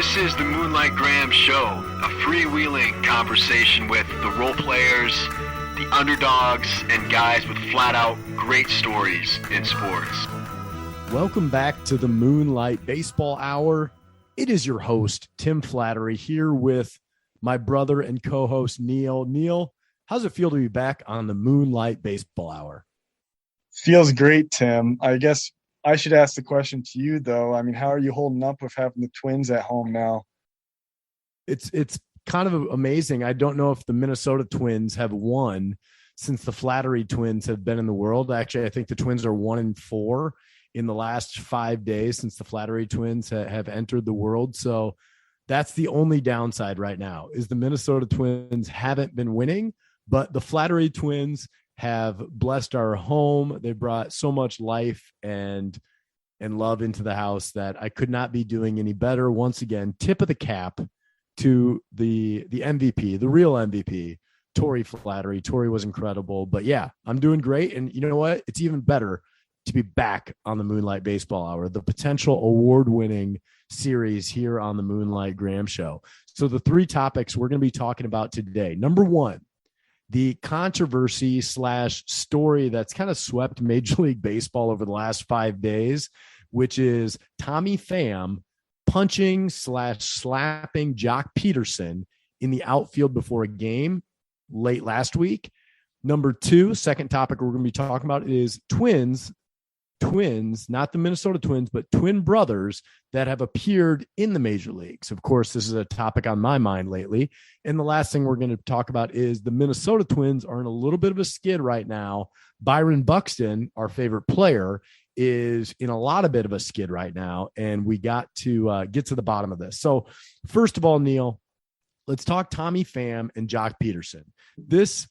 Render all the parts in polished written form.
This is the Moonlight Graham Show, a freewheeling conversation with the role players, the underdogs, and guys with flat-out great stories in sports. Welcome back to the Moonlight Baseball Hour. It is your host, Tim Flattery, here with my brother and co-host, Neil. Neil, how's it feel to be back on the Moonlight Baseball Hour? Feels great, Tim. I guess I should ask the question to you, though. I mean, how are you holding up with having the Twins at home now? It's kind of amazing. I don't know if the Minnesota Twins have won since the Flattery Twins have been in the world. Actually, I think the Twins are 1-4 in the last 5 days since the Flattery Twins have entered the world. So that's the only downside right now is the Minnesota Twins haven't been winning, but the Flattery Twins have blessed our home. They brought so much life and love into the house that I could not be doing any better. Once again, tip of the cap to the MVP, the real MVP, Torey Flattery. Torey was incredible, but yeah, I'm doing great. And you know what? It's even better to be back on the Moonlight Baseball Hour, the potential award-winning series here on the Moonlight Graham Show. So the three topics we're going to be talking about today. Number one, the controversy / story that's kind of swept Major League Baseball over the last 5 days, which is Tommy Pham punching / slapping Joc Pederson in the outfield before a game late last week. Number two, second topic we're going to be talking about is twins, not the Minnesota Twins, but twin brothers that have appeared in the major leagues. Of course, this is a topic on my mind lately. And the last thing we're going to talk about is the Minnesota Twins are in a little bit of a skid right now. Byron Buxton, our favorite player, is in a lot of bit of a skid right now. And we got to get to the bottom of this. So first of all, Neil, let's talk Tommy Pham and Joc Pederson. This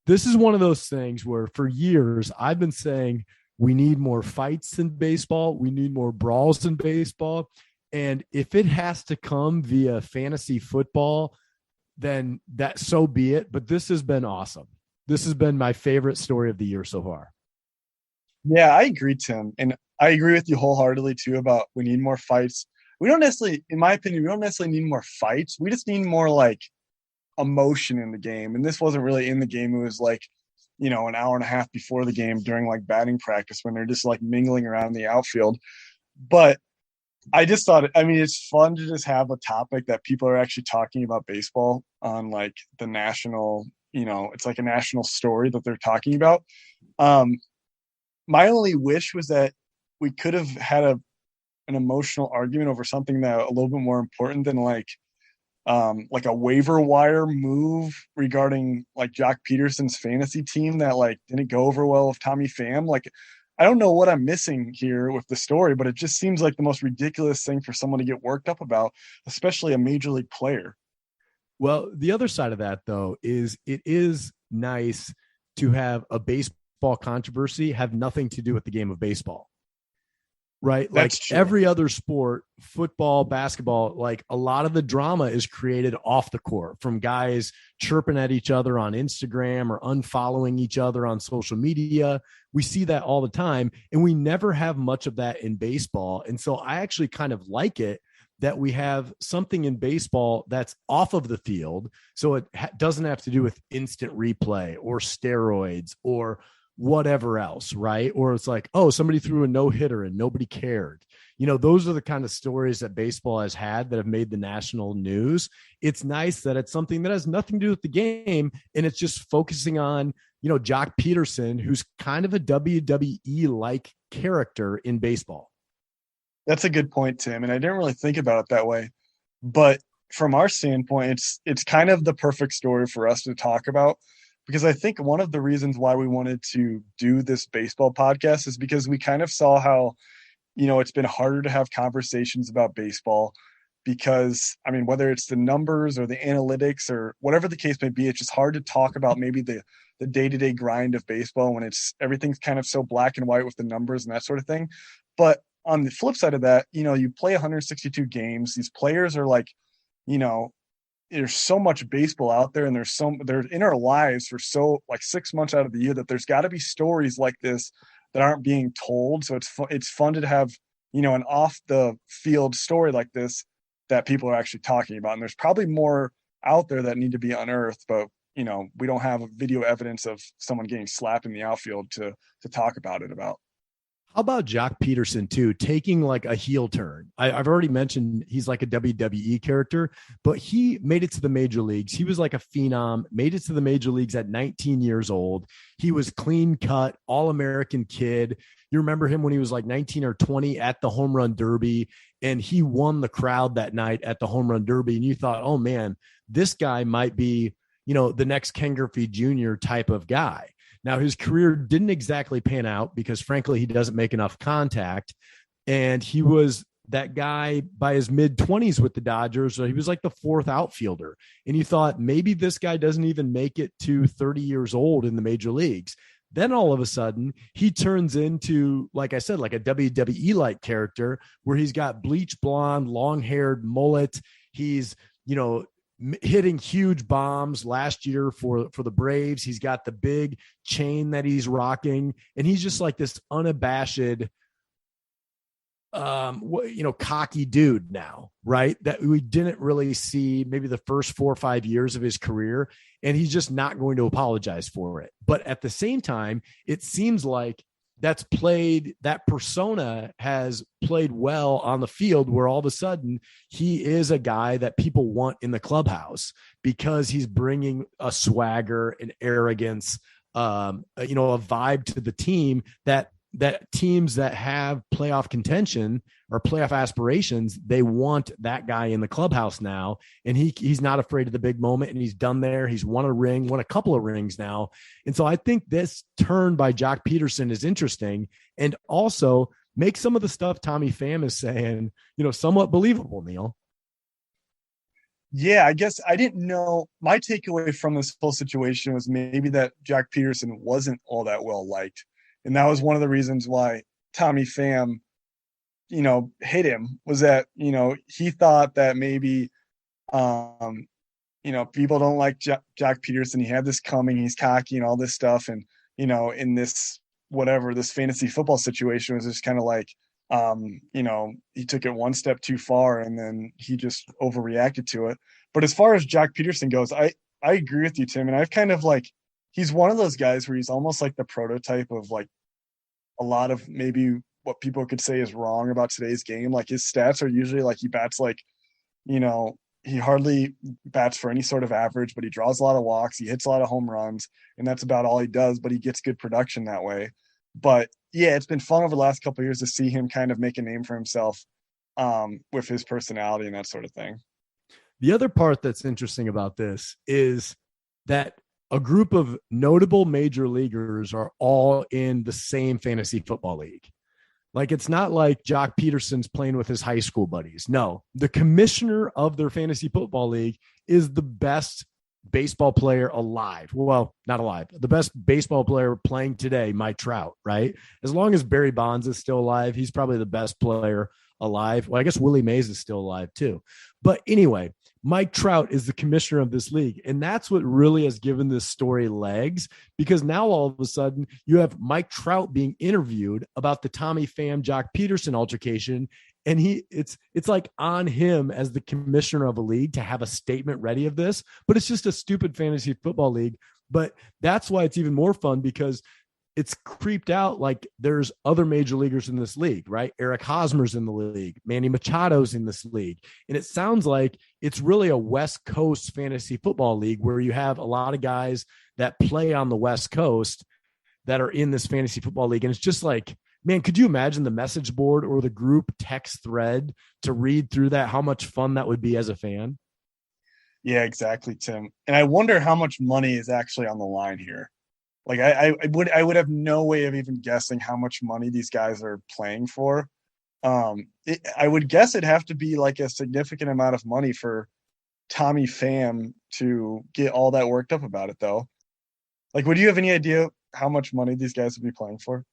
is one of those things where for years I've been saying, we need more fights in baseball. We need more brawls in baseball. And if it has to come via fantasy football, then that so be it. But this has been awesome. This has been my favorite story of the year so far. Yeah, I agree, Tim. And I agree with you wholeheartedly, too, about we need more fights. We don't necessarily, in my opinion, we don't necessarily need more fights. We just need more, like, emotion in the game. And this wasn't really in the game. It was like, an hour and a half before the game during like batting practice when they're just like mingling around the outfield. But I just thought, it's fun to just have a topic that people are actually talking about baseball on like the national, it's like a national story that they're talking about. My only wish was that we could have had an emotional argument over something that a little bit more important than like a waiver wire move regarding like Joc Pederson's fantasy team that like didn't go over well with Tommy Pham. Like, I don't know what I'm missing here with the story, but it just seems like the most ridiculous thing for someone to get worked up about, especially a major league player. Well, the other side of that though is it is nice to have a baseball controversy have nothing to do with the game of baseball. Right. Like every other sport, football, basketball, like a lot of the drama is created off the court from guys chirping at each other on Instagram or unfollowing each other on social media. We see that all the time, and we never have much of that in baseball. And so I actually kind of like it that we have something in baseball that's off of the field. So it doesn't have to do with instant replay or steroids or whatever else, right? Or it's like, oh, somebody threw a no-hitter and nobody cared. Those are the kind of stories that baseball has had that have made the national news. It's nice that it's something that has nothing to do with the game, and it's just focusing on, Joc Pederson, who's kind of a WWE-like character in baseball. That's a good point, Tim, and I didn't really think about it that way. But from our standpoint, it's kind of the perfect story for us to talk about. Because I think one of the reasons why we wanted to do this baseball podcast is because we kind of saw how, it's been harder to have conversations about baseball because, whether it's the numbers or the analytics or whatever the case may be, it's just hard to talk about maybe the day-to-day grind of baseball when everything's kind of so black and white with the numbers and that sort of thing. But on the flip side of that, you play 162 games. These players are like, there's so much baseball out there and they're in our lives for so like 6 months out of the year that there's got to be stories like this that aren't being told. So it's fun to have, an off the field story like this that people are actually talking about. And there's probably more out there that need to be unearthed, but we don't have video evidence of someone getting slapped in the outfield to talk about it about. How about Joc Pederson too, taking like a heel turn? I've already mentioned he's like a WWE character, but he made it to the major leagues. He was like a phenom, made it to the major leagues at 19 years old. He was clean cut, all-American kid. You remember him when he was like 19 or 20 at the home run derby, and he won the crowd that night at the home run derby. And you thought, oh man, this guy might be, the next Ken Griffey Jr. type of guy. Now, his career didn't exactly pan out because, frankly, he doesn't make enough contact. And he was that guy by his mid-20s with the Dodgers. So he was like the fourth outfielder. And you thought maybe this guy doesn't even make it to 30 years old in the major leagues. Then all of a sudden, he turns into, like I said, like a WWE-like character where he's got bleach blonde, long-haired mullet. He's, hitting huge bombs last year for the Braves. He's got the big chain that he's rocking, and he's just like this unabashed, cocky dude now, right? That we didn't really see maybe the first 4 or 5 years of his career, and he's just not going to apologize for it. But at the same time, it seems like that persona has played well on the field, where all of a sudden he is a guy that people want in the clubhouse because he's bringing a swagger and arrogance, a vibe to the team that teams that have playoff contention or playoff aspirations, they want that guy in the clubhouse now. And he's not afraid of the big moment, and he's done there. He's won a couple of rings now. And so I think this turn by Joc Pederson is interesting, and also makes some of the stuff Tommy Pham is saying, somewhat believable, Neil. Yeah, I guess I didn't know. My takeaway from this whole situation was maybe that Joc Pederson wasn't all that well liked. And that was one of the reasons why Tommy Pham, hit him, was that, he thought that maybe, people don't like Joc Pederson. He had this coming, he's cocky and all this stuff. And, in this fantasy football situation was just kind of like, he took it one step too far and then he just overreacted to it. But as far as Joc Pederson goes, I agree with you, Tim. And I've kind of like, he's one of those guys where he's almost like the prototype of like a lot of maybe what people could say is wrong about today's game. Like his stats are usually like he bats like, he hardly bats for any sort of average, but he draws a lot of walks. He hits a lot of home runs, and that's about all he does, but he gets good production that way. But yeah, it's been fun over the last couple of years to see him kind of make a name for himself with his personality and that sort of thing. The other part that's interesting about this is that a group of notable major leaguers are all in the same fantasy football league. Like, it's not like Joc Pederson's playing with his high school buddies. No, the commissioner of their fantasy football league is the best baseball player alive. Well, not alive. The best baseball player playing today, Mike Trout, right? As long as Barry Bonds is still alive, he's probably the best player alive. Well, I guess Willie Mays is still alive too. But anyway, Mike Trout is the commissioner of this league. And that's what really has given this story legs, because now all of a sudden you have Mike Trout being interviewed about the Tommy Pham, Joc Pederson altercation. And it's like on him as the commissioner of a league to have a statement ready of this, but it's just a stupid fantasy football league. But that's why it's even more fun, because it's creeped out like there's other major leaguers in this league, right? Eric Hosmer's in the league. Manny Machado's in this league. And it sounds like it's really a West Coast fantasy football league where you have a lot of guys that play on the West Coast that are in this fantasy football league. And it's just like, man, could you imagine the message board or the group text thread to read through that? How much fun that would be as a fan? Yeah, exactly, Tim. And I wonder how much money is actually on the line here. Like I would have no way of even guessing how much money these guys are playing for. I would guess it'd have to be like a significant amount of money for Tommy Pham to get all that worked up about it, though. Like, would you have any idea how much money these guys would be playing for?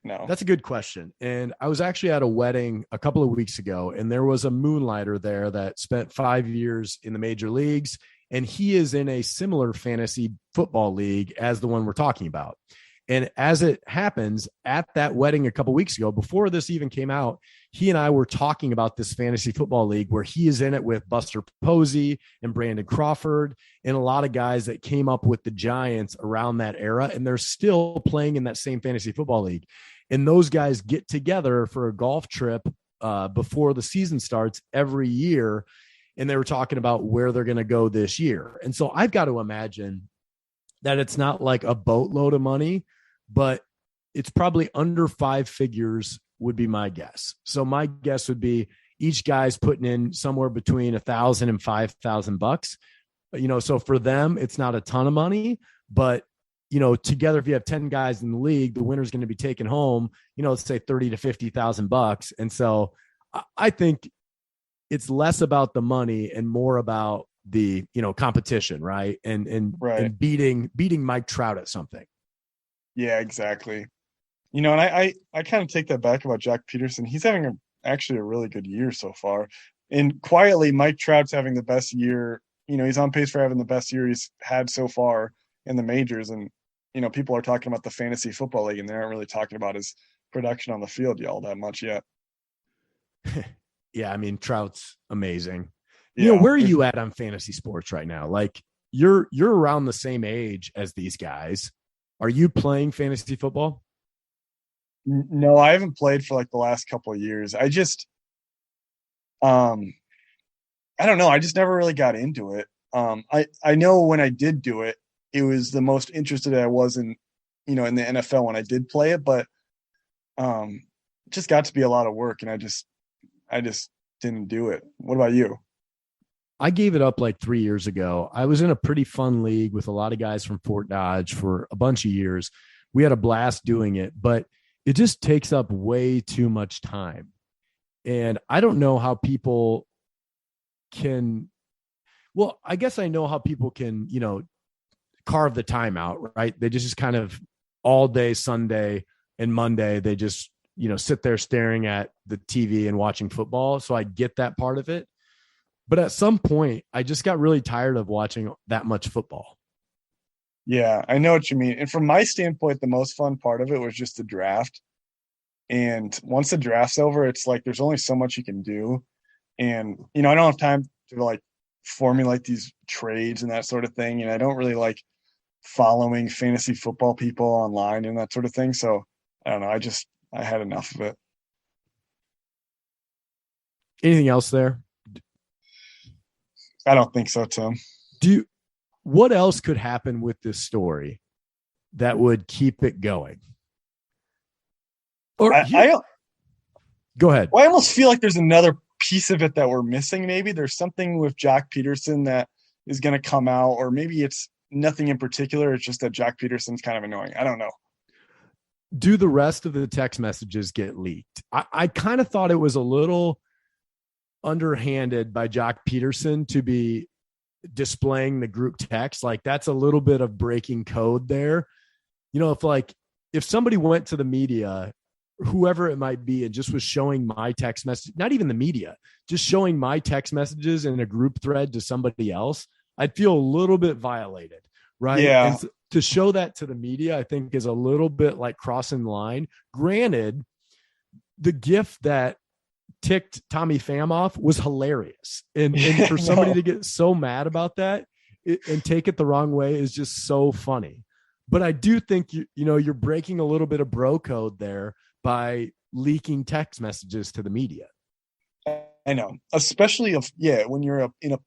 No. That's a good question. And I was actually at a wedding a couple of weeks ago, and there was a moonlighter there that spent 5 years in the major leagues. And he is in a similar fantasy football league as the one we're talking about. And as it happens, at that wedding a couple of weeks ago, before this even came out, he and I were talking about this fantasy football league where he is in it with Buster Posey and Brandon Crawford and a lot of guys that came up with the Giants around that era. And they're still playing in that same fantasy football league. And those guys get together for a golf trip before the season starts every year. And they were talking about where they're going to go this year. And so I've got to imagine that it's not like a boatload of money, but it's probably under 5 figures would be my guess. So my guess would be each guy's putting in somewhere between $1,000 and $5,000. So for them, it's not a ton of money, but together, if you have 10 guys in the league, the winner's going to be taking home, let's say $30,000 to $50,000. And so I think it's less about the money and more about the, competition, right? And beating Mike Trout at something. Yeah, exactly. And I kind of take that back about Joc Pederson. He's having actually a really good year so far. And quietly, Mike Trout's having the best year. He's on pace for having the best year he's had so far in the majors. And, people are talking about the fantasy football league, and they aren't really talking about his production on the field all that much yet. Yeah, I mean, Trout's amazing. Yeah. Where are you at on fantasy sports right now? Like you're around the same age as these guys. Are you playing fantasy football? No, I haven't played for like the last couple of years. I just, I don't know. I just never really got into it. I know when I did do it, it was the most interested I was in, in the NFL when I did play it, but it just got to be a lot of work, and I just didn't do it. What about you? I gave it up like 3 years ago. I was in a pretty fun league with a lot of guys from Fort Dodge for a bunch of years. We had a blast doing it, but it just takes up way too much time. And I don't know how people can, well, I guess I know how people can, carve the time out, right? They just kind of all day Sunday and Monday, they just, sit there staring at the TV and watching football. So I get that part of it. But at some point, I just got really tired of watching that much football. Yeah, I know what you mean. And from my standpoint, the most fun part of it was just the draft. And once the draft's over, it's like there's only so much you can do. And, I don't have time to like formulate these trades and that sort of thing. And I don't really like following fantasy football people online and that sort of thing. So I don't know. I had enough of it. Anything else there? I don't think so, Tim. What else could happen with this story that would keep it going? Or go ahead. Well, I almost feel like there's another piece of it that we're missing. Maybe there's something with Joc Pederson that is going to come out, or maybe it's nothing in particular. It's just that Joc Pederson's kind of annoying. I don't know. Do the rest of the text messages get leaked? I kind of thought it was a little underhanded by Joc Pederson to be displaying the group text. Like that's a little bit of breaking code there. If somebody went to the media, whoever it might be, and just was showing my text message, not even the media, just showing my text messages in a group thread to somebody else, I'd feel a little bit violated. Right. Yeah. And to show that to the media, I think is a little bit like crossing the line. Granted, the GIF that ticked Tommy Pham off was hilarious. And for somebody to get so mad about that and take it the wrong way is just so funny. But I do think, you're breaking a little bit of bro code there by leaking text messages to the media. I know, especially when you're in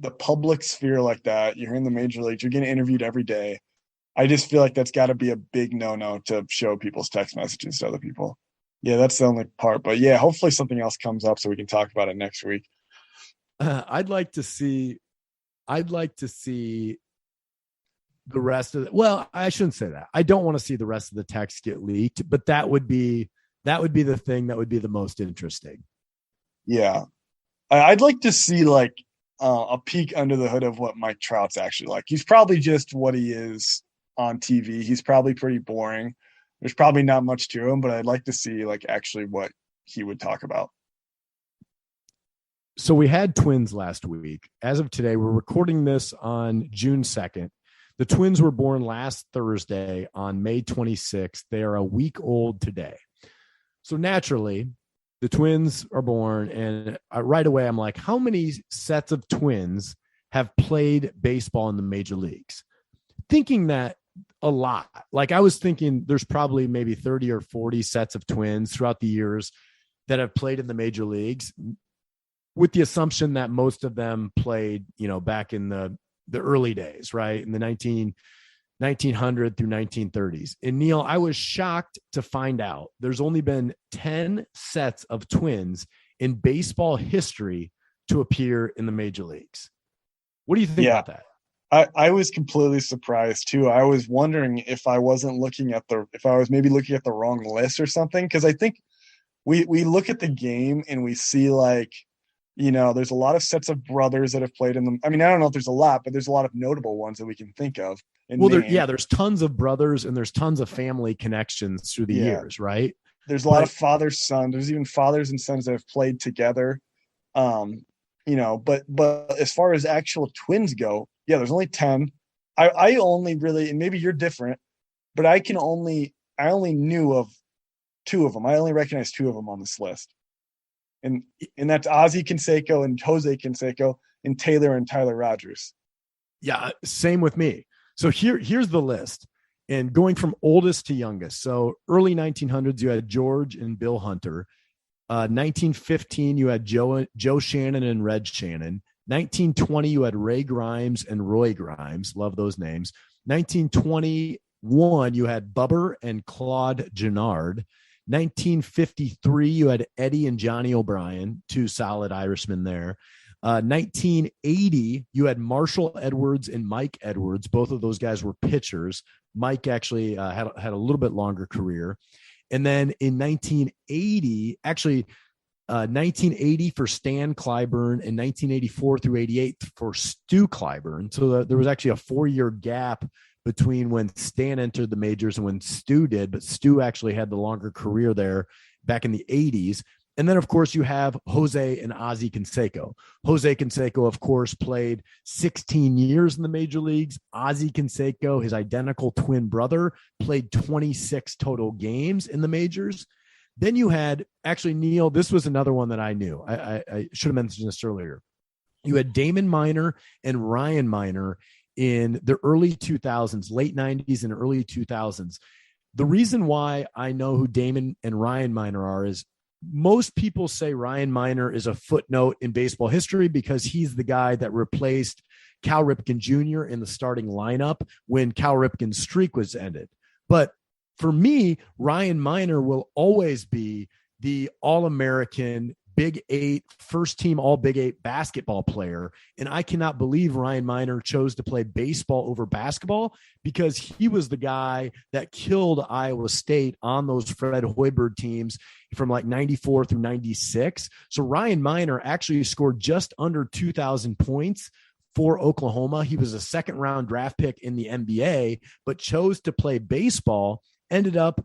the public sphere like that, you're in the major leagues, you're getting interviewed every day. I just feel like that's got to be a big no-no to show people's text messages to other people. Yeah, that's the only part. But yeah, hopefully something else comes up so we can talk about it next week. I'd like to see the rest of well, I shouldn't say that. I don't want to see the rest of the text get leaked, but that would be the thing that would be the most interesting. Yeah. I'd like to see like a peek under the hood of what Mike Trout's actually like. He's probably just what he is on TV. He's probably pretty boring. There's probably not much to him, but I'd like to see like actually what he would talk about. So we had twins last week. As of today, we're recording this on June 2nd. The twins were born last Thursday on May 26th. They are a week old today. So naturally, the twins are born, and right away I'm like, how many sets of twins have played baseball in the major leagues? Thinking that a lot. Like I was thinking there's probably maybe 30 or 40 sets of twins throughout the years that have played in the major leagues, with the assumption that most of them played, back in the early days, right? In the 1900 through 1930s. And Neil, I was shocked to find out there's only been 10 sets of twins in baseball history to appear in the major leagues. What do you think about that? I was completely surprised too. I was wondering if I was maybe looking at the wrong list or something. Cause I think we look at the game and we see there's a lot of sets of brothers that have played in them. I mean, I don't know if there's a lot, but there's a lot of notable ones that we can think of. Well, there's tons of brothers and there's tons of family connections through the years, right? There's a lot of father-son. There's even fathers and sons that have played together. But as far as actual twins go, there's only 10. I only really, and maybe you're different, but I only knew of 2 of them. I only recognize 2 of them on this list. And that's Ozzie Canseco and Jose Canseco and Taylor and Tyler Rogers. Yeah, same with me. So here's the list, and going from oldest to youngest. So early 1900s, you had George and Bill Hunter. 1915, you had Joe Shannon and Red Shannon. 1920, you had Ray Grimes and Roy Grimes. Love those names. 1921, you had Bubber and Claude Gennard. 1953, you had Eddie and Johnny O'Brien, 2 solid Irishmen there. 1980, you had Marshall Edwards and Mike Edwards. Both of those guys were pitchers. Mike actually had a little bit longer career. And then in 1980 for Stan Clyburn, and 1984 through 88 for Stu Clyburn. So there was actually a 4-year gap between when Stan entered the majors and when Stu did, but Stu actually had the longer career there back in the 80s. And then, of course, you have Jose and Ozzie Canseco. Jose Canseco, of course, played 16 years in the major leagues. Ozzie Canseco, his identical twin brother, played 26 total games in the majors. Then you had, actually, Neil, this was another one that I knew. I should have mentioned this earlier. You had Damon Minor and Ryan Minor in the early 2000s, late 90s and early 2000s. The reason why I know who Damon and Ryan Minor are is most people say Ryan Minor is a footnote in baseball history because he's the guy that replaced Cal Ripken Jr. in the starting lineup when Cal Ripken's streak was ended. But for me, Ryan Minor will always be the All-American Big 8, first team all Big 8 basketball player. And I cannot believe Ryan Minor chose to play baseball over basketball because he was the guy that killed Iowa State on those Fred Hoiberg teams from like 94 through 96. So Ryan Minor actually scored just under 2,000 points for Oklahoma. He was a 2nd-round draft pick in the NBA, but chose to play baseball, ended up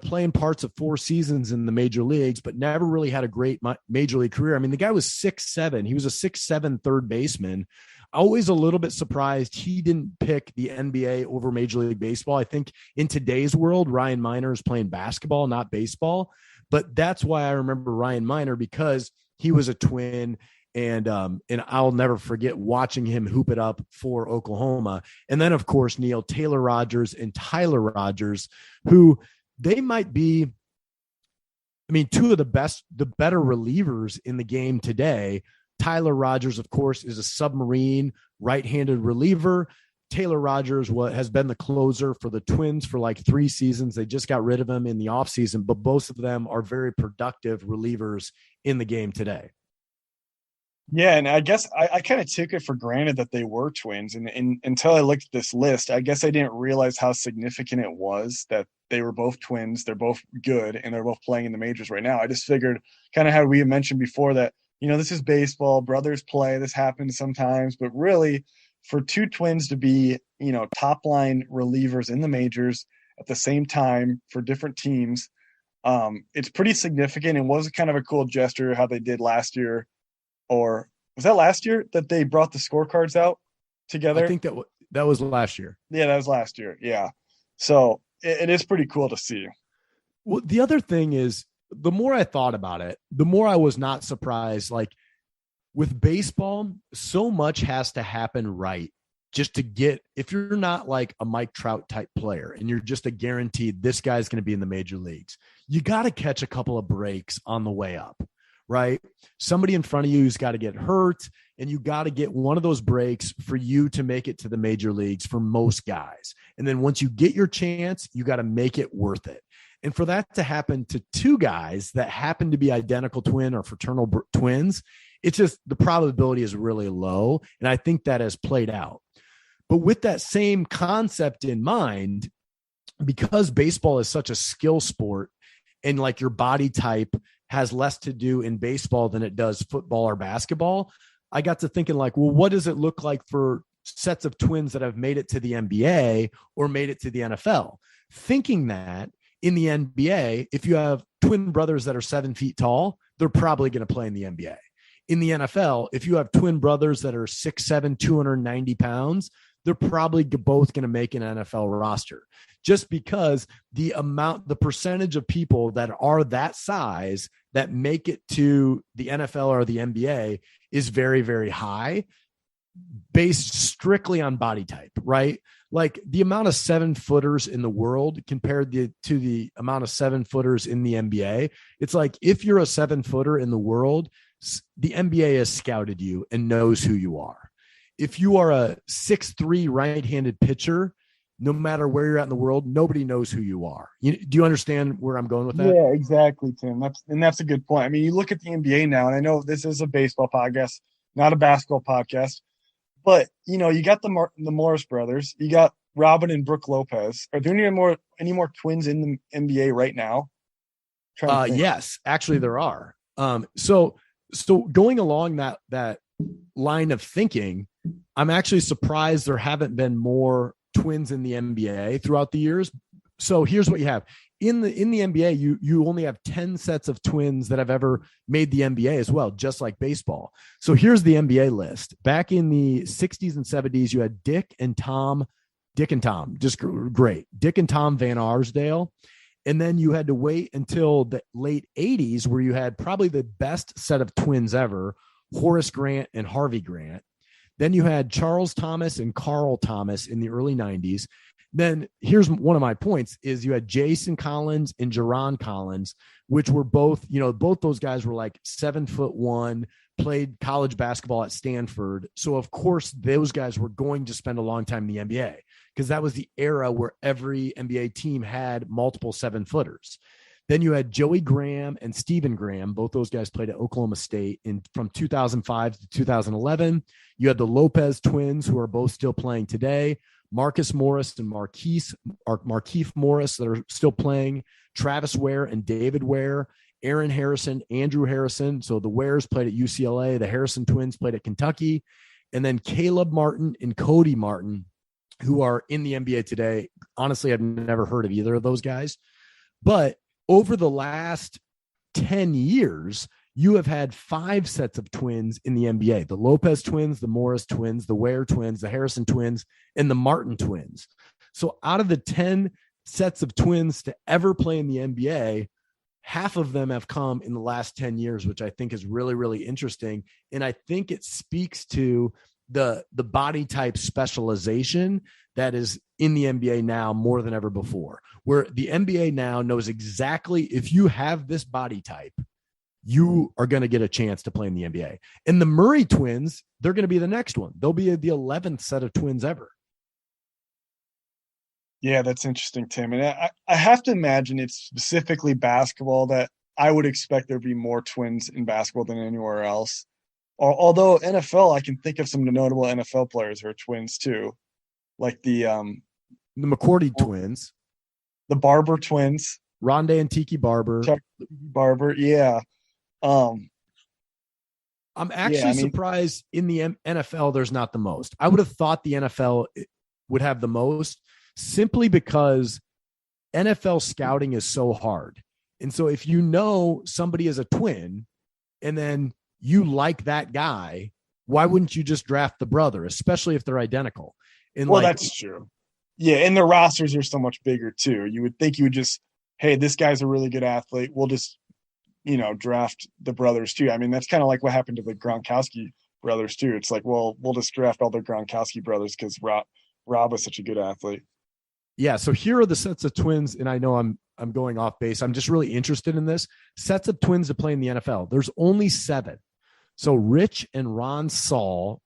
playing parts of 4 seasons in the major leagues, but never really had a great major league career. I mean, the guy was 6'7". He was a 6'7" third baseman. Always a little bit surprised he didn't pick the NBA over Major League Baseball. I think in today's world, Ryan Minor is playing basketball, not baseball. But that's why I remember Ryan Minor, because he was a twin. And I'll never forget watching him hoop it up for Oklahoma. And then, of course, Neil, Taylor Rogers and Tyler Rogers, who they might be, 2 of the better relievers in the game today. Tyler Rogers, of course, is a submarine right-handed reliever. Taylor Rogers has been the closer for the Twins for like 3 seasons. They just got rid of him in the offseason, but both of them are very productive relievers in the game today. Yeah, and I guess I kind of took it for granted that they were twins. And until I looked at this list, I guess I didn't realize how significant it was that they were both twins. They're both good, and they're both playing in the majors right now. I just figured, kind of how we had mentioned before, that, this is baseball. Brothers play. This happens sometimes. But really, for 2 twins to be, top-line relievers in the majors at the same time for different teams, it's pretty significant. It was kind of a cool gesture how they did last year. Or was that last year that they brought the scorecards out together? I think that was last year. Yeah, that was last year. Yeah. So it is pretty cool to see. Well, the other thing is, the more I thought about it, the more I was not surprised. Like with baseball, so much has to happen right just to get, if you're not like a Mike Trout type player and you're just a guaranteed this guy's going to be in the major leagues, you got to catch a couple of breaks on the way up, right? Somebody in front of you who's got to get hurt, and you got to get one of those breaks for you to make it to the major leagues for most guys. And then once you get your chance, you got to make it worth it. And for that to happen to two guys that happen to be identical twin or fraternal twins, it's just the probability is really low. And I think that has played out. But with that same concept in mind, because baseball is such a skill sport and like your body type has less to do in baseball than it does football or basketball, I got to thinking like, well, what does it look like for sets of twins that have made it to the NBA or made it to the NFL? Thinking that in the NBA, if you have twin brothers that are 7 feet tall, they're probably going to play in the NBA. In the NFL, if you have twin brothers that are 6'7", 290 pounds, they're probably both going to make an NFL roster, just because the percentage of people that are that size that make it to the NFL or the NBA is very, very high, based strictly on body type, right? Like the amount of 7-footers in the world compared to the amount of 7-footers in the NBA. It's like, if you're a 7-footer in the world, the NBA has scouted you and knows who you are. If you are a 6'3" right-handed pitcher, no matter where you're at in the world, nobody knows who you are. Do you understand where I'm going with that? Yeah, exactly, Tim. That's a good point. I mean, you look at the NBA now, and I know this is a baseball podcast, not a basketball podcast, but you got the Morris brothers, you got Robin and Brooke Lopez. Are there any more twins in the NBA right now? Yes, actually there are. So going along that line of thinking, I'm actually surprised there haven't been more twins in the NBA throughout the years. So here's what you have in the NBA. You only have 10 sets of twins that have ever made the NBA as well, just like baseball. So here's the NBA list. Back in the 60s and 70s, you had Dick and Tom, just great. Dick and Tom Van Arsdale. And then you had to wait until the late 80s, where you had probably the best set of twins ever, Horace Grant and Harvey Grant. Then you had Charles Thomas and Carl Thomas in the early 90s. Then here's one of my points is you had Jason Collins and Jerron Collins, which were both those guys were like 7'1", played college basketball at Stanford. So of course those guys were going to spend a long time in the NBA, because that was the era where every NBA team had multiple 7-footers. Then you had Joey Graham and Stephen Graham. Both those guys played at Oklahoma State from 2005 to 2011. You had the Lopez twins, who are both still playing today. Marcus Morris and Markeith Morris that are still playing. Travis Ware and David Ware. Aaron Harrison, Andrew Harrison. So the Wares played at UCLA. The Harrison twins played at Kentucky. And then Caleb Martin and Cody Martin, who are in the NBA today. Honestly, I've never heard of either of those guys. But over the last 10 years, you have had 5 sets of twins in the NBA: the Lopez twins, the Morris twins, the Ware twins, the Harrison twins, and the Martin twins. So out of the 10 sets of twins to ever play in the NBA, half of them have come in the last 10 years, which I think is really, really interesting. And I think it speaks to the body type specialization that is in the NBA now more than ever before, where the NBA now knows exactly, if you have this body type, you are going to get a chance to play in the NBA. And the Murray twins, they're going to be the next one. They'll be the 11th set of twins ever. Yeah, that's interesting, Tim. And I have to imagine it's specifically basketball that I would expect there to be more twins in basketball than anywhere else. Although NFL, I can think of some notable NFL players who are twins too, like the McCourty twins, the Barber twins, Rondé and Tiki Barber. Barber, yeah. I'm actually surprised in the NFL there's not the most. I would have thought the NFL would have the most, simply because NFL scouting is so hard. And so if you know somebody is a twin and then you like that guy, why wouldn't you just draft the brother, especially if they're identical? And that's true. Yeah, and the rosters are so much bigger too. You would think you would just, hey, this guy's a really good athlete. We'll just draft the brothers too. I mean, that's kind of like what happened to the Gronkowski brothers too. It's like, well, we'll just draft all the Gronkowski brothers because Rob was such a good athlete. Yeah. So here are the sets of twins, and I know I'm going off base. I'm just really interested in this. Sets of twins to play in the NFL. There's only 7. So Rich and Ron Saul,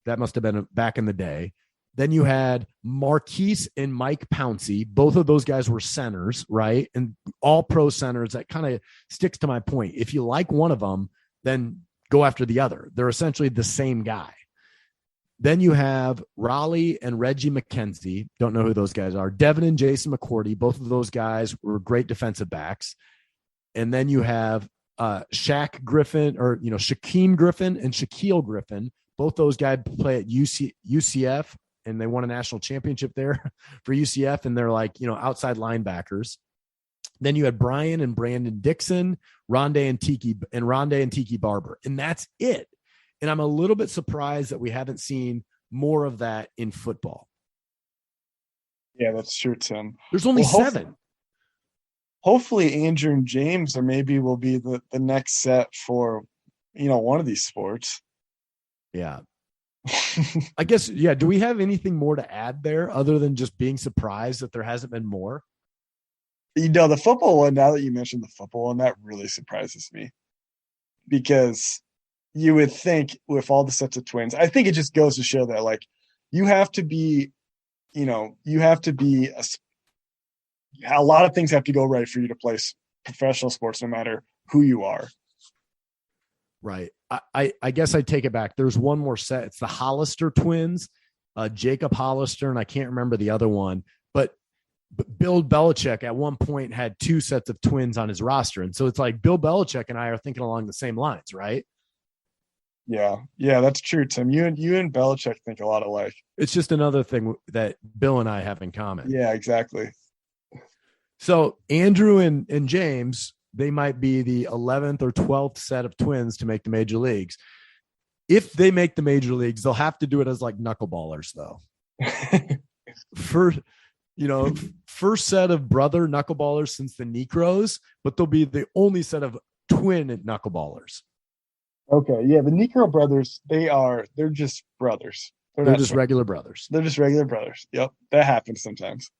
that must have been back in the day. Then you had Marquise and Mike Pouncey. Both of those guys were centers, right? And all pro centers. That kind of sticks to my point. If you like one of them, then go after the other. They're essentially the same guy. Then you have Raleigh and Reggie McKenzie. Don't know who those guys are. Devin and Jason McCourty. Both of those guys were great defensive backs. And then you have Shaquem Griffin and Shaquille Griffin. Both those guys play at UCF. And they won a national championship there for UCF. And they're like, outside linebackers. Then you had Brian and Brandon Dixon, Rondé and Tiki Barber. And that's it. And I'm a little bit surprised that we haven't seen more of that in football. Yeah, that's true, Tim. There's only 7. Hopefully Andrew and James will be the next set for, one of these sports. Yeah. I guess, yeah. Do we have anything more to add there other than just being surprised that there hasn't been more? The football one, now that you mentioned the football one, that really surprises me. Because you would think with all the sets of twins, I think it just goes to show that, like, you have to be a lot of things have to go right for you to play professional sports, no matter who you are. Right. I guess I take it back. There's one more set. It's the Hollister twins, Jacob Hollister, and I can't remember the other one. But Bill Belichick at one point had 2 sets of twins on his roster. And so it's like Bill Belichick and I are thinking along the same lines, right? Yeah, that's true, Tim. You and Belichick think a lot alike. It's just another thing that Bill and I have in common. Yeah, exactly. So Andrew and James, they might be the 11th or 12th set of twins to make the major leagues. If they make the major leagues, they'll have to do it as like knuckleballers, though. First set of brother knuckleballers since the Necros, but they'll be the only set of twin knuckleballers. Okay, yeah, the Necro brothers, they're just brothers. They're just regular brothers. They're just regular brothers. Yep, that happens sometimes.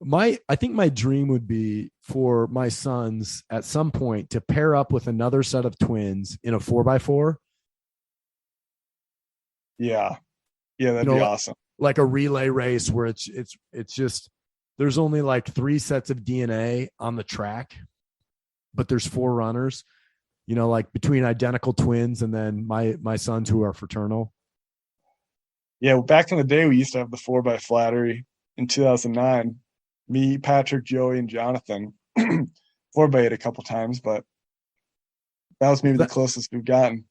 I think my dream would be for my sons at some point to pair up with another set of twins in a 4x4. Yeah, that'd be awesome. Like a relay race where it's just there's only like 3 sets of DNA on the track, but there's 4 runners. Like between identical twins and then my sons who are fraternal. Yeah, well, back in the day, we used to have the 4x Flattery in 2009. Me, Patrick, Joey, and Jonathan. 4x8 a couple times, but that was maybe the closest we've gotten.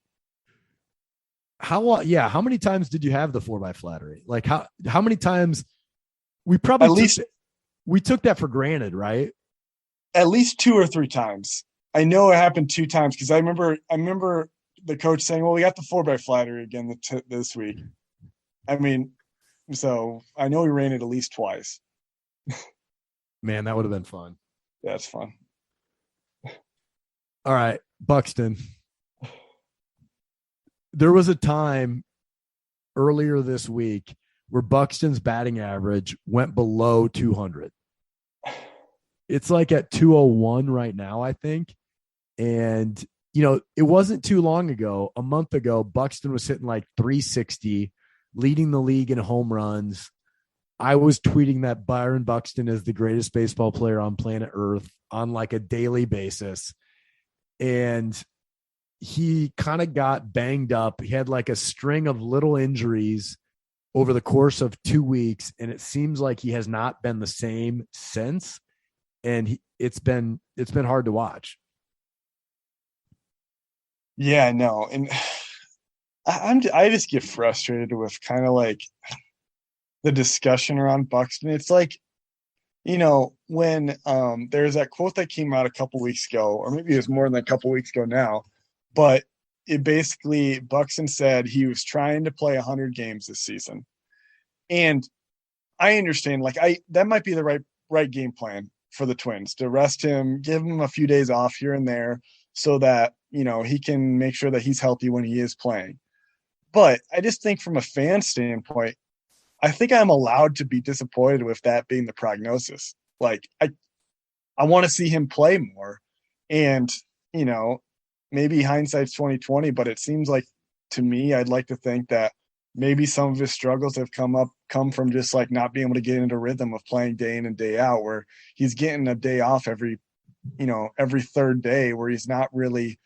How many times did you have the 4x Flattery? Like how many times? We probably we took that for granted, right? At least 2 or 3 times. I know it happened 2 times because I remember the coach saying, "Well, we got the 4x Flattery again this week." I mean, so I know we ran it at least twice. Man, that would have been fun. That's fun. All right, Buxton. There was a time earlier this week where Buxton's batting average went below 200. It's like at 201 right now, I think. And, it wasn't too long ago, a month ago, Buxton was hitting like 360, leading the league in home runs. I was tweeting that Byron Buxton is the greatest baseball player on planet Earth on like a daily basis. And he kind of got banged up. He had like a string of little injuries over the course of 2 weeks. And it seems like he has not been the same since. And it's been hard to watch. Yeah, no. And I just get frustrated with kind of like the discussion around Buxton. It's like, when there's that quote that came out a couple weeks ago, or maybe it was more than a couple weeks ago now, but it basically, Buxton said he was trying to play 100 games this season. And I understand, that might be the right game plan. for the Twins, to rest him, give him a few days off here and there so that, he can make sure that he's healthy when he is playing. But I just think from a fan standpoint, I think I'm allowed to be disappointed with that being the prognosis. Like, I want to see him play more. And, maybe hindsight's 2020, but it seems like, to me, I'd like to think that maybe some of his struggles have come from just like not being able to get into rhythm of playing day in and day out, where he's getting a day off every third day, where he's not really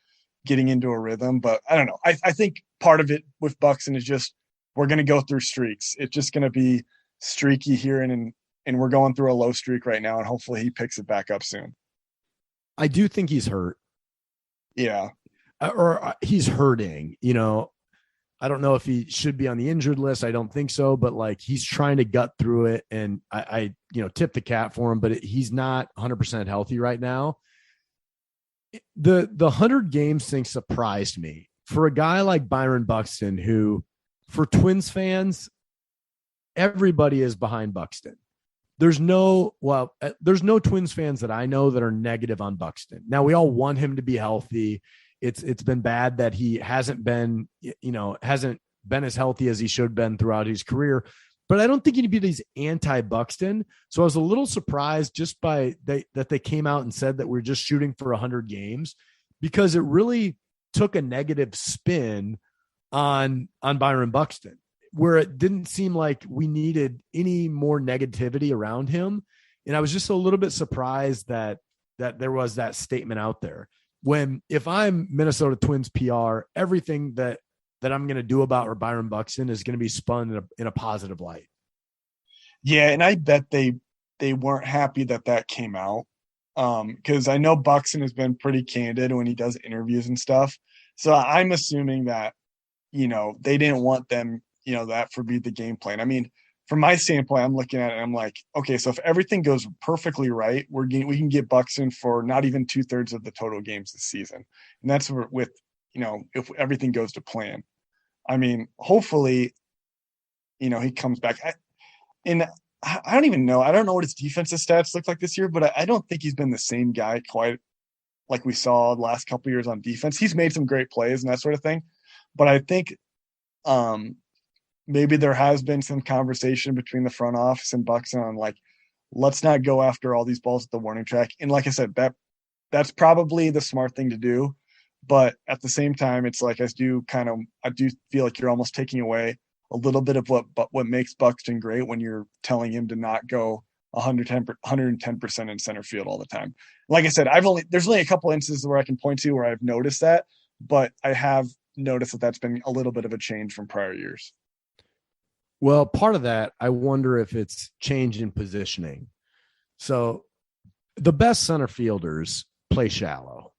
getting into a rhythm. But I don't know. I think part of it with Buxton is just, we're going to go through streaks. It's just going to be streaky here and we're going through a low streak right now, and hopefully he picks it back up soon. I do think he's hurt. Yeah. Or he's hurting, I don't know if he should be on the injured list. I don't think so, but like, he's trying to gut through it. And I tip the cap for him, but he's not 100% healthy right now. The 100 games thing surprised me for a guy like Byron Buxton, who, for Twins fans, everybody is behind Buxton. There's no Twins fans that I know that are negative on Buxton. Now, we all want him to be healthy. It's been bad that he hasn't been as healthy as he should have been throughout his career. But I don't think anybody's anti-Buxton. So I was a little surprised just that they came out and said that we're just shooting for 100 games, because it really took a negative spin on Byron Buxton, where it didn't seem like we needed any more negativity around him. And I was just a little bit surprised that there was that statement out there, when, if I'm Minnesota Twins PR, everything that I'm going to do about Byron Buxton is going to be spun in a positive light. Yeah. And I bet they weren't happy that came out. Cause I know Buxton has been pretty candid when he does interviews and stuff. So I'm assuming that, they didn't want them, that for be the game plan. I mean, from my standpoint, I'm looking at it and I'm like, okay, so if everything goes perfectly right, we can get Buxton for not even 2/3 of the total games this season. And that's with, if everything goes to plan. I mean, hopefully, he comes back. I don't even know. I don't know what his defensive stats look like this year, but I don't think he's been the same guy quite like we saw the last couple of years on defense. He's made some great plays and that sort of thing. But I think maybe there has been some conversation between the front office and Buxton on, like, let's not go after all these balls at the warning track. And like I said, that's probably the smart thing to do. But at the same time, it's like, I do feel like you're almost taking away a little bit of what makes Buxton great when you're telling him to not go 110% in center field all the time. Like I said, there's only a couple instances where I can point to where I've noticed that, but I have noticed that that's been a little bit of a change from prior years. Well, part of that, I wonder if it's change in positioning. So the best center fielders play shallow.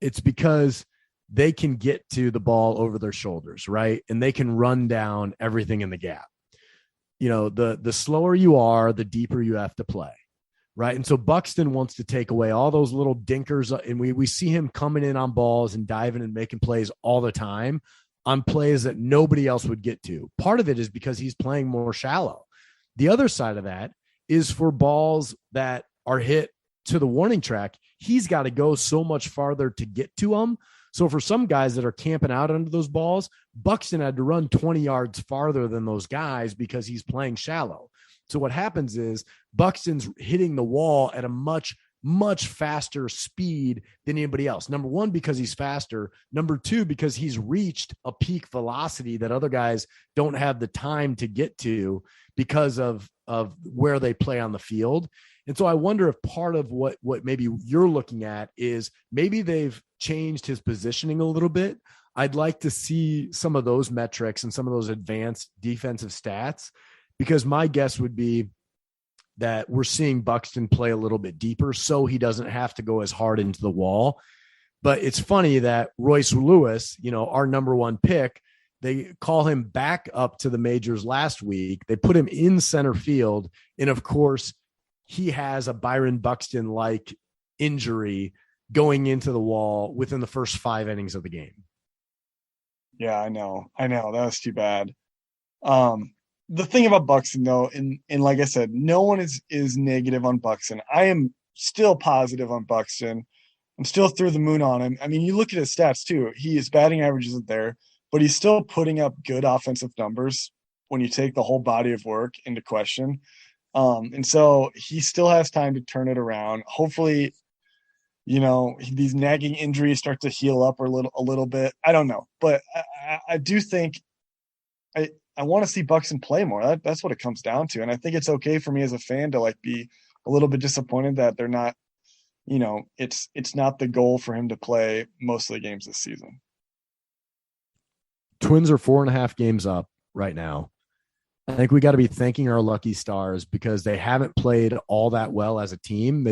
It's because they can get to the ball over their shoulders, right? And they can run down everything in the gap. The slower you are, the deeper you have to play, right? And so Buxton wants to take away all those little dinkers, and we see him coming in on balls and diving and making plays all the time on plays that nobody else would get to. Part of it is because he's playing more shallow. The other side of that is for balls that are hit to the warning track, he's got to go so much farther to get to them. So for some guys that are camping out under those balls, Buxton had to run 20 yards farther than those guys because he's playing shallow. So what happens is Buxton's hitting the wall at a much, much faster speed than anybody else. Number one, because he's faster. Number two, because he's reached a peak velocity that other guys don't have the time to get to because of where they play on the field. And so I wonder if part of what maybe you're looking at is maybe they've changed his positioning a little bit. I'd like to see some of those metrics and some of those advanced defensive stats, because my guess would be that we're seeing Buxton play a little bit deeper so he doesn't have to go as hard into the wall. But it's funny that Royce Lewis, our number one pick, they call him back up to the majors last week. They put him in center field. And of course, he has a Byron Buxton-like injury going into the wall within the first 5 innings of the game. Yeah, I know. That was too bad. the thing about Buxton though, and like I said, no one is negative on Buxton. I am still positive on Buxton. I'm still through the moon on him. I mean, you look at his stats too. His batting average isn't there, but he's still putting up good offensive numbers when you take the whole body of work into question. And so he still has time to turn it around. Hopefully, these nagging injuries start to heal up a little bit. I don't know, but I do think I want to see Buxton play more. That's what it comes down to. And I think it's okay for me as a fan to be a little bit disappointed that they're not, it's not the goal for him to play most of the games this season. Twins are 4.5 games up right now. I think we got to be thanking our lucky stars because they haven't played all that well as a team.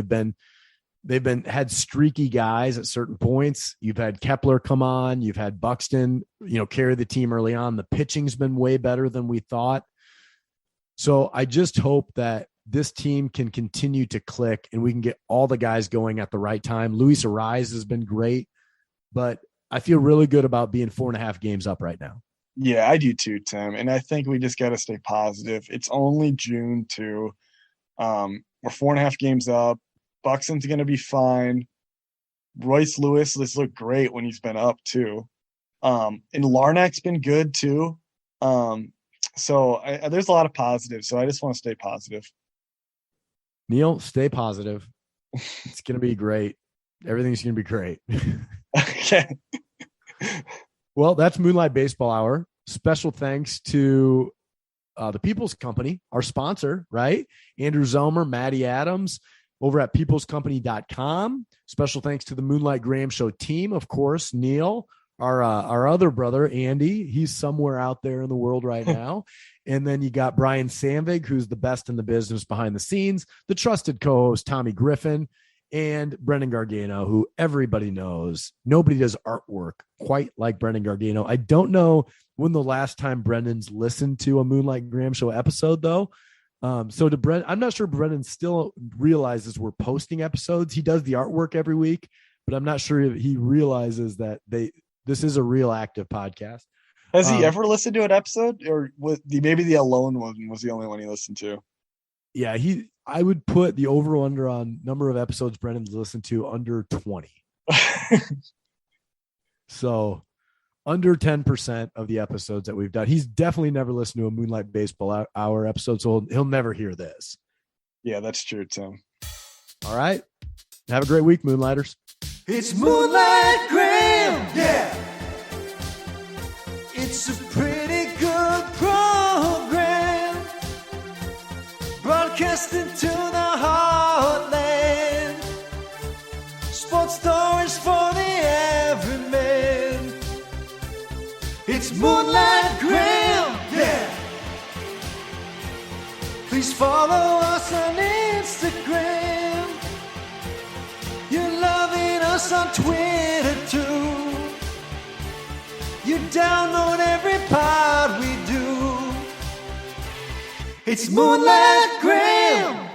They've had streaky guys at certain points. You've had Kepler come on. You've had Buxton, carry the team early on. The pitching's been way better than we thought. So I just hope that this team can continue to click and we can get all the guys going at the right time. Luis Ariz has been great, but I feel really good about being 4.5 games up right now. Yeah, I do too, Tim. And I think we just got to stay positive. It's only June too. We're 4.5 games up. Buxton's going to be fine. Royce Lewis has looked great when he's been up too. And Larnach's been good too. So there's a lot of positives. So I just want to stay positive. Neil, stay positive. It's going to be great. Everything's going to be great. Okay. Well, that's Moonlight Baseball Hour. Special thanks to the People's Company, our sponsor, right? Andrew Zomer, Maddie Adams over at peoplescompany.com. Special thanks to the Moonlight Graham Show team, of course, Neil, our other brother, Andy. He's somewhere out there in the world right now. And then you got Brian Sandvig, who's the best in the business behind the scenes, the trusted co-host, Tommy Griffin, and Brendan Gargano, who everybody knows. Nobody does artwork quite like Brendan Gargano. I don't know when the last time Brendan's listened to a Moonlight Graham Show episode, though. So to Brendan, I'm not sure Brendan still realizes we're posting episodes. He does the artwork every week, but I'm not sure he realizes that this is a real active podcast. Has he ever listened to an episode, or maybe the Alone one was the only one he listened to? Yeah, I would put the over/under on number of episodes Brendan's listened to under 20. So under 10% of the episodes that we've done. He's definitely never listened to a Moonlight Baseball Hour episode, so he'll never hear this. Yeah, that's true, Tim. All right. Have a great week, Moonlighters. It's Moonlight Graham, yeah. It's a pretty good program, broadcasting to the heartland. Sports stories for the everyman. It's Moonlight Graham, yeah. Please follow us on Instagram. You're loving us on Twitter too. You download every pod we do. It's Moonlight Graham.